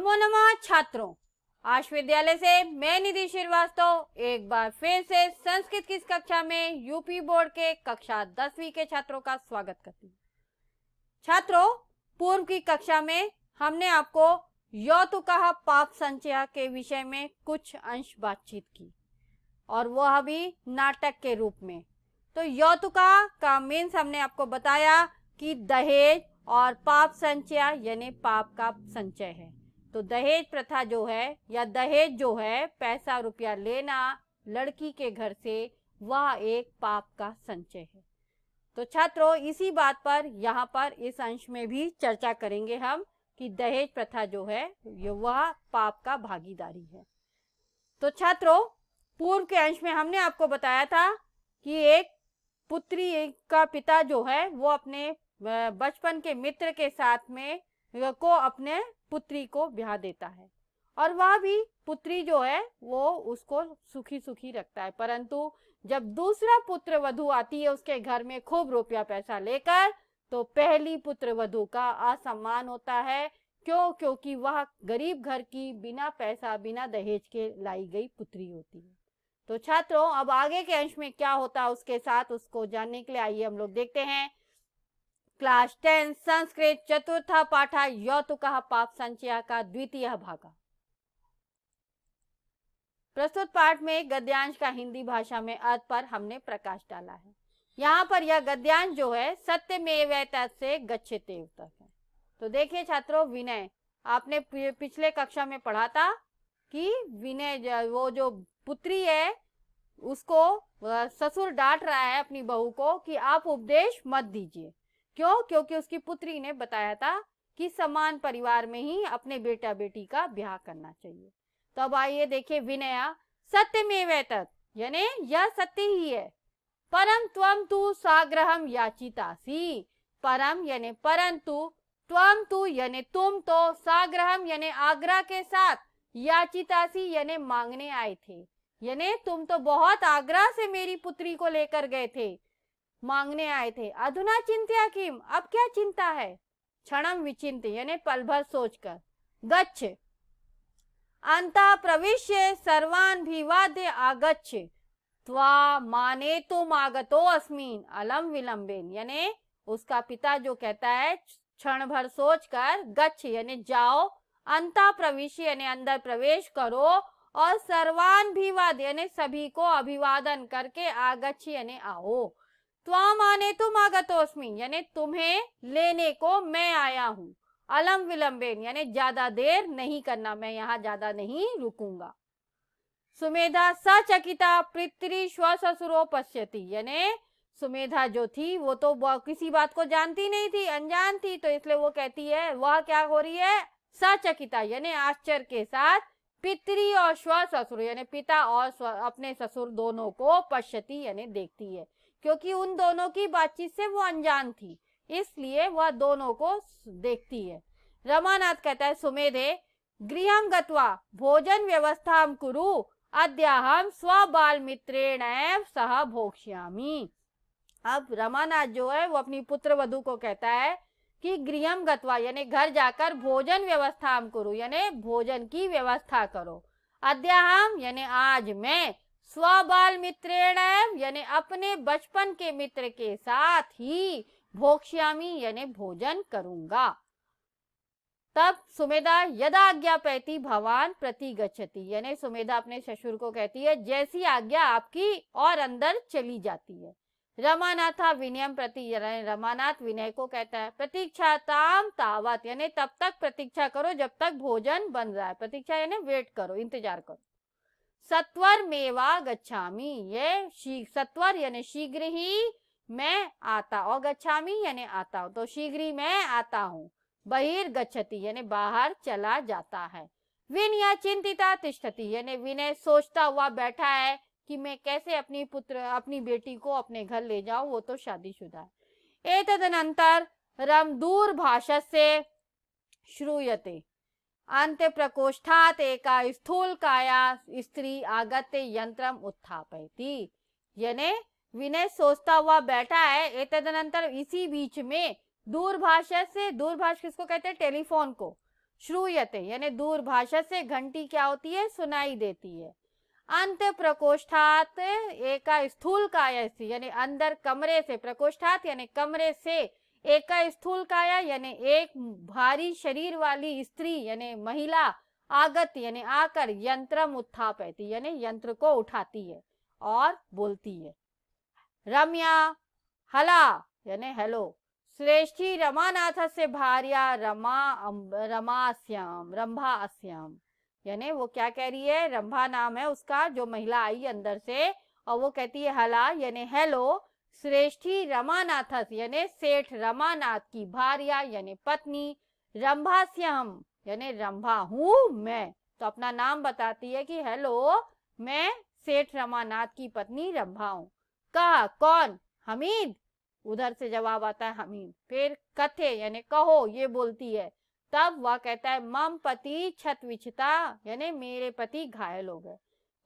नमो नमः छात्रों, आश विद्यालय से मैं निधि श्रीवास्तव एक बार फिर से संस्कृत की इस कक्षा में यूपी बोर्ड के कक्षा 10वीं के छात्रों का स्वागत करती हूँ। छात्रों, पूर्व की कक्षा में हमने आपको यौतुकः पाप संचय के विषय में कुछ अंश बातचीत की और वह भी नाटक के रूप में। तो यौतुका का मीन्स हमने आपको बताया कि दहेज और पाप संचय यानी पाप का संचय है। तो दहेज प्रथा जो है या दहेज जो है पैसा रुपया लेना लड़की के घर से, वह एक पाप का संचय है। तो छात्रों, इसी बात पर यहाँ पर इस अंश में भी चर्चा करेंगे हम कि दहेज प्रथा जो है वह पाप का भागीदारी है। तो छात्रों, पूर्व के अंश में हमने आपको बताया था कि एक पुत्री का पिता जो है वो अपने बचपन के मित्र के साथ में को अपने पुत्री को ब्याह देता है और वह भी पुत्री जो है वो उसको सुखी सुखी रखता है। परंतु जब दूसरा पुत्र वधू आती है उसके घर में खूब रुपया पैसा लेकर, तो पहली पुत्र वधू का असम्मान होता है। क्योंकि वह गरीब घर की बिना पैसा बिना दहेज के लाई गई पुत्री होती है। तो छात्रों, अब आगे के अंश में क्या होता है उसके साथ उसको जानने के लिए आइए हम लोग देखते हैं। क्लास 10 संस्कृत चतुर्थ पाठ यौतुकः पाप संचय का द्वितीय भाग। प्रस्तुत पाठ में गद्यांश का हिंदी भाषा में अर्थ पर हमने प्रकाश डाला है। यहाँ पर यह गद्यांश जो है सत्यमेवैतत् से गच्छते तक है। तो देखिए छात्रों, विनय आपने पिछले कक्षा में पढ़ा था कि विनय वो जो पुत्री है उसको ससुर डांट रहा है अपनी बहू को कि आप उपदेश मत दीजिए। क्यों? क्योंकि उसकी पुत्री ने बताया था कि समान परिवार में ही अपने बेटा बेटी का ब्याह करना चाहिए। तो अब आइए देखिए विनया सत्यमेवैतत् यानी यह सत्य ही है। परम त्वम तु साग्रहम याचितासी, परम यानी परंतु, त्वम तु यानी तुम तो, साग्रहम यानी आग्रह के साथ, याचितासी यानी मांगने आए थे, यानी तुम तो बहुत आग्रह से मेरी पुत्री को लेकर गए थे, मांगने आए थे। अधुना चिंत्या किम, अब क्या चिंता है? क्षणम विचिंत्य यानी पल भर सोचकर। गच्छ अंतः प्रविश्य सर्वान् भिवाद्य आगच्छ, त्वा मानेतुम आगतो अस्मिन् अलम विलंबेन, यानी उसका पिता जो कहता है क्षण भर सोचकर, गच्छ यानी जाओ, अंतः प्रविश्य यानी अंदर प्रवेश करो, और सर्वान् भिवाद यानी सभी को अभिवादन करके, आगच्छ यानी आओ, त्वाम आनेतुम आगतोस्मि यानी तुम्हें लेने को मैं आया हूँ, अलम विलंबेन यानी ज्यादा देर नहीं करना, मैं यहाँ ज्यादा नहीं रुकूंगा। सुमेधा सचकिता पितरी स्वससुरो पश्यति, यानी सुमेधा जो थी वो तो किसी बात को जानती नहीं थी, अनजान थी, तो इसलिए वो कहती है, वह क्या हो रही है? सचकिता यानी आश्चर्य के साथ, पितरी और स्वससुर यानी पिता और अपने ससुर दोनों को पश्यति यानी देखती है। क्योंकि उन दोनों की बातचीत से वो अनजान थी, इसलिए वह दोनों को देखती है। रमानाथ कहता है, सुमेधे गृहं गत्वा भोजन व्यवस्थां कुरु, अद्याहम स्वबाल मित्रेण सह भोक्ष्यामि। अब रमानाथ जो है वो अपनी पुत्र वधू को कहता है कि गृहं गत्वा यानी घर जाकर भोजन व्यवस्थां कुरु यानी भोजन की व्यवस्था करो, अद्याहम यानी आज मैं, स्वबाल मित्रेण यानी अपने बचपन के मित्र के साथ ही, भोक्ष्यामि यानी भोजन करूंगा। तब सुमेधा यदा आज्ञापयति भवान प्रति गच्छति, यानी सुमेधा अपने ससुर को कहती है जैसी आज्ञा आपकी, और अंदर चली जाती है। रमानाथा विनयम प्रति, रमानाथ विनय को कहता है प्रतीक्षा ताम तावत यानी तब तक प्रतीक्षा करो जब तक भोजन बन रहा है। प्रतीक्षा यानी वेट करो, इंतजार करो। सत्वर मेवा गच्छामि, ये सत्वर यानी शीघ्र ही मैं आता, और गच्छामि यानी आता हूँ, तो शीघ्र ही मैं आता हूँ। बहिर्गच्छति यानी बाहर चला जाता है। विनया चिंतिता तिष्ठति यानी विनय सोचता हुआ बैठा है कि मैं कैसे अपनी बेटी को अपने घर ले जाऊं, वो तो शादीशुदा है। एतदनंतर रम दूरभाषस्य श्रूयते, अंत प्रकोष्ठात् एका स्थूल काया स्त्री आगत्य यंत्रम उत्थापयति, यानी विनय सोचता हुआ बैठा है। एतदनंतर इसी बीच में दूरभाष से, दूरभाष किसको कहते हैं? टेलीफोन को। श्रूयते यानी दूरभाषा से घंटी क्या होती है, सुनाई देती है। अंत प्रकोष्ठात एका स्थूल काया स्त्री यानी अंदर कमरे से, प्रकोष्ठात यानी कमरे से, एका स्थूल काया यानी एक भारी शरीर वाली स्त्री यानी महिला, आगत यानी आकर, यंत्रम उत्थापयति यानी यंत्र को उठाती है और बोलती है। रम्या हला यानी हेलो, श्रेष्ठी रमानाथ से भार्या रंभा अस्याम यानी वो क्या कह रही है, रंभा नाम है उसका, जो महिला आई अंदर से, और वो कहती है हला यानी हेलो, श्रेष्ठी रमानाथ यानी सेठ रमानाथ की भार्या यानी पत्नी, रंभास्यम यानी रंभा हूँ मैं, तो अपना नाम बताती है कि हेलो मैं सेठ रमानाथ की पत्नी रंभा हूँ। कहा कौन, हमीद, उधर से जवाब आता है हमीद। फिर कथे यानी कहो, ये बोलती है। तब वह कहता है मम पति छत विछता यानी मेरे पति घायल हो गए।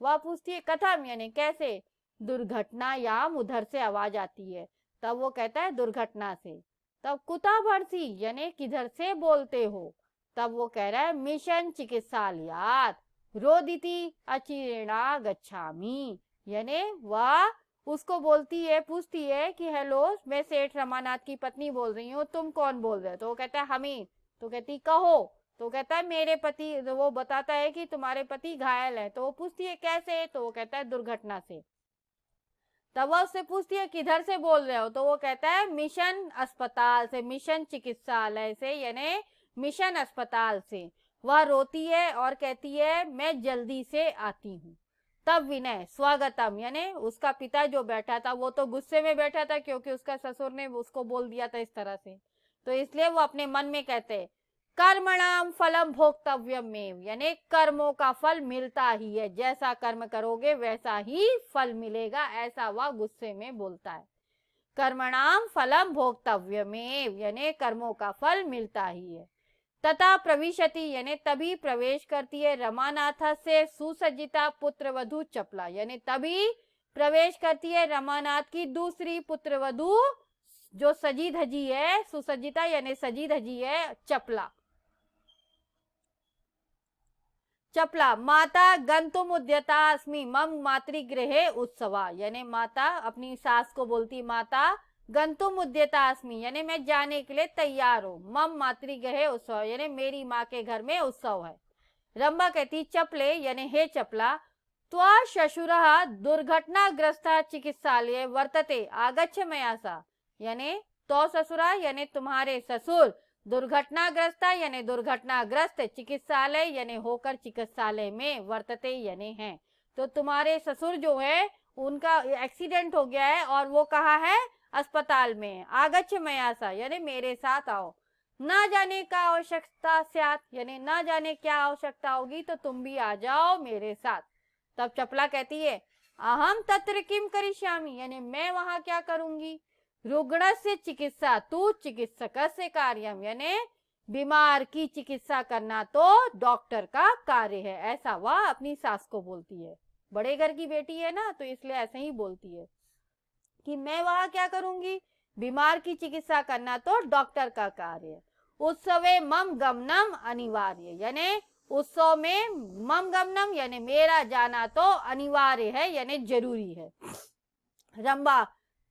वह पूछती है कथम यानी कैसे, दुर्घटना याम, उधर से आवाज आती है। तब वो कहता है दुर्घटना से। तब कुता भरसी यानी किधर से बोलते हो। तब वो कह रहा है मिशन चिकित्सालयात रोदिति अचिरेणा गच्छामी यानी वह उसको बोलती है, पूछती है कि हेलो मैं सेठ रमानाथ की पत्नी बोल रही हूँ, तुम कौन बोल रहे हो। तो वो कहता है हमीद। तो कहती कहो। तो कहता है मेरे पति, तो वो बताता है कि तुम्हारे पति घायल है। तो वो पूछती है कैसे, तो वो कहता है दुर्घटना से। तब वह उससे पूछती है किधर से बोल रहे हो। तो वो कहता है मिशन अस्पताल से, मिशन चिकित्सालय से यानी मिशन अस्पताल से। वह रोती है और कहती है मैं जल्दी से आती हूँ। तब विनय स्वागतम यानी उसका पिता जो बैठा था वो तो गुस्से में बैठा था क्योंकि उसका ससुर ने उसको बोल दिया था इस तरह से, तो इसलिए वो अपने मन में कहते कर्मणाम फलम भोक्तव्यमेव यानी कर्मों का फल मिलता ही है, जैसा कर्म करोगे वैसा ही फल मिलेगा, ऐसा वह गुस्से में बोलता है। कर्मणाम फलम भोक्तव्यमेव यानी कर्मों का फल मिलता ही है। तथा प्रविशति यानी तभी प्रवेश करती है रमानाथ से सुसज्जिता पुत्र वधु चपला यानी तभी प्रवेश करती है रमानाथ की दूसरी पुत्र वधु जो सजी धजी है, सुसज्जिता यानी सजी धजी है, चपला। चपला माता गंतुम उद्यता अस्मि मम मातृगृहे उत्सवा यानी माता अपनी सास को बोलती माता गंतुम उद्यता अस्मि यानी मैं जाने के लिए तैयार हूँ, मम मातृगृहे उत्सव यानी मेरी माँ के घर में उत्सव है। रंभा कहती चपले यानी हे चपला, त्वा शशुरः दुर्घटनाग्रस्त चिकित्सालय वर्तते आगच्छ मया सा यानी तो ससुरा यानी तुम्हारे ससुर दुर्घटनाग्रस्त यानी दुर्घटनाग्रस्त चिकित्सालय यानी होकर चिकित्सालय में वर्तते यानी है, तो तुम्हारे ससुर जो है उनका एक्सीडेंट हो गया है और वो कहाँ है, अस्पताल में। आगच्छ मया सा यानी मेरे साथ आओ। ना जाने का आवश्यकता स्यात् यानी ना जाने क्या आवश्यकता होगी तो तुम भी आ जाओ मेरे साथ। तब चपला कहती है अहम तत्र किम करिष्यामि यानी मैं वहां क्या करूंगी। रुग्ण से चिकित्सा तू चिकित्सक से कार्यम यानी बीमार की चिकित्सा करना तो डॉक्टर का कार्य है, ऐसा वह अपनी सास को बोलती है। बड़े घर की बेटी है ना तो इसलिए ऐसे ही बोलती है कि मैं वहां क्या करूंगी, बीमार की चिकित्सा करना तो डॉक्टर का कार्य है। उत्सवे मम गमनम अनिवार्य यानी उत्सव में मम गमनम यानी मेरा जाना तो अनिवार्य है यानी जरूरी है। रंभा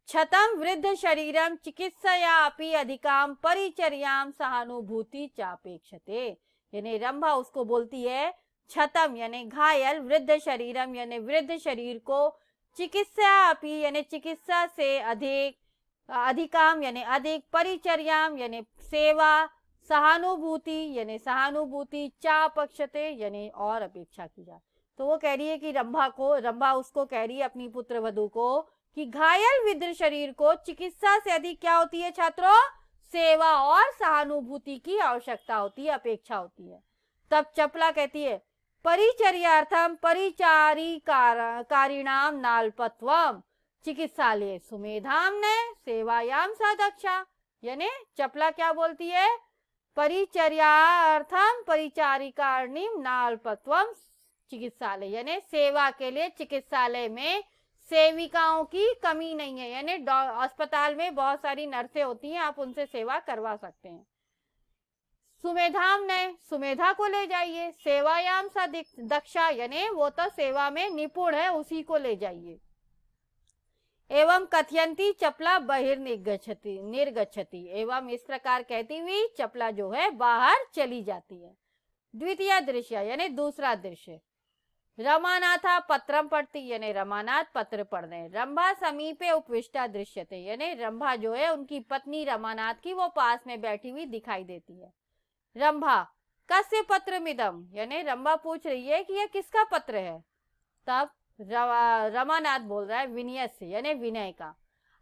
क्षतम वृद्ध शरीरम चिकित्सया अपि अधिकाम परिचर्याम सहानुभूति चापेक्षते यानी रंभा उसको बोलती है क्षतम यानी घायल, वृद्ध शरीरम यानी वृद्ध शरीर को, चिकित्सा अपि यानी चिकित्सा से अधिक, अधिकाम यानी अधिक, परिचर्याम यानी सेवा, सहानुभूति यानी सहानुभूति, चापक्षते यानी और अपेक्षा की जाए। तो वो कह रही है कि रंभा उसको कह रही है अपनी पुत्र वधू को कि घायल विद्र शरीर को चिकित्सा से अधिक क्या होती है छात्रों, सेवा और सहानुभूति की आवश्यकता होती है, अपेक्षा होती है। तब चपला कहती है परिचर्यार्थम परिचारिकारिणाम नाल्पत्वम चिकित्सालय सुमेधाम ने सेवायाम सदक्षा यानी चपला क्या बोलती है, परिचर्यार्थम परिचारिकारिणीम नाल्पत्वम चिकित्सालय यानी सेवा के लिए चिकित्सालय में सेविकाओं की कमी नहीं है, यानी अस्पताल में बहुत सारी नर्सें होती हैं, आप उनसे सेवा करवा सकते हैं। सुमेधाम ने, सुमेधा को ले जाइए। सेवायाम सा दक्षा, यानी वो तो सेवा में निपुण है, उसी को ले जाइए। एवं कथयंती चपला बहिर्निर्गच्छति निर्गच्छति, एवं इस प्रकार कहती हुई चपला जो है बाहर चली जाती है। द्वितीय दृश्य यानी दूसरा दृश्य, रमानाथा पत्रम पढ़ती, यानी रमानाथ पत्र पढ़ रहे हैं। रंभा समीपे उपविष्टा दृश्यते, यानी रंभा जो है उनकी पत्नी रमानाथ की वो पास में बैठी हुई दिखाई देती है। रंभा कस्य पत्रमिदम, यानी रंभा पूछ रही है कि यह किसका पत्र है। तब रमानाथ बोल रहा है विनय से, यानी विनय का।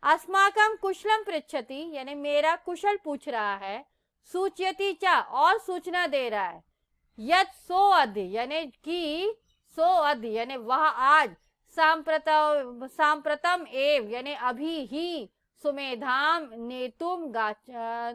अस्माकं कुशलम पृच्छति, यानी मेरा कुशल पूछ रहा है। सूचयति चा, और सूचना दे रहा है। यत् सो अद्य, यानी कि सो अद्य, यानी वह आज। सांप्रतम एव, यानी अभी ही। सुमेधाम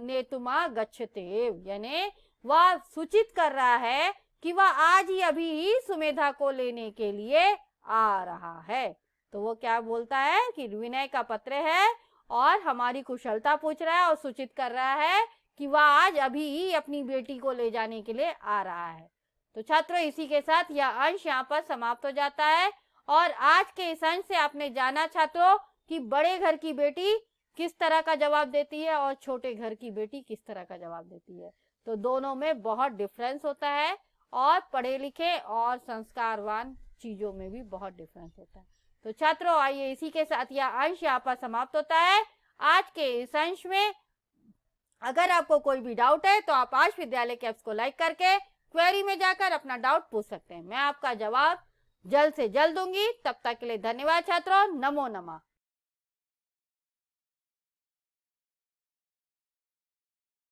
नेतुमा गच्छते, यानी वह सूचित कर रहा है कि वह आज ही अभी ही सुमेधा को लेने के लिए आ रहा है। तो वो क्या बोलता है कि विनय का पत्र है और हमारी कुशलता पूछ रहा है और सूचित कर रहा है कि वह आज अभी ही अपनी बेटी को ले जाने के लिए आ रहा है। तो छात्रों, इसी के साथ यह अंश यहाँ पर समाप्त हो जाता है। और आज के इस अंश से आपने जाना छात्रों कि बड़े घर की बेटी किस तरह का जवाब देती है और छोटे घर की बेटी किस तरह का जवाब देती है। तो दोनों में बहुत डिफरेंस होता है और पढ़े लिखे और संस्कारवान चीजों में भी बहुत डिफरेंस होता है। तो छात्रों, आइए इसी के साथ यह अंश यहाँ पर समाप्त होता है। आज के इस अंश में अगर आपको कोई भी डाउट है तो आप आश विद्यालय के ऐप्स को लाइक करके क्वेरी में जाकर अपना डाउट पूछ सकते हैं। मैं आपका जवाब जल्द से जल्द दूंगी। तब तक के लिए धन्यवाद छात्रों। नमो नमः।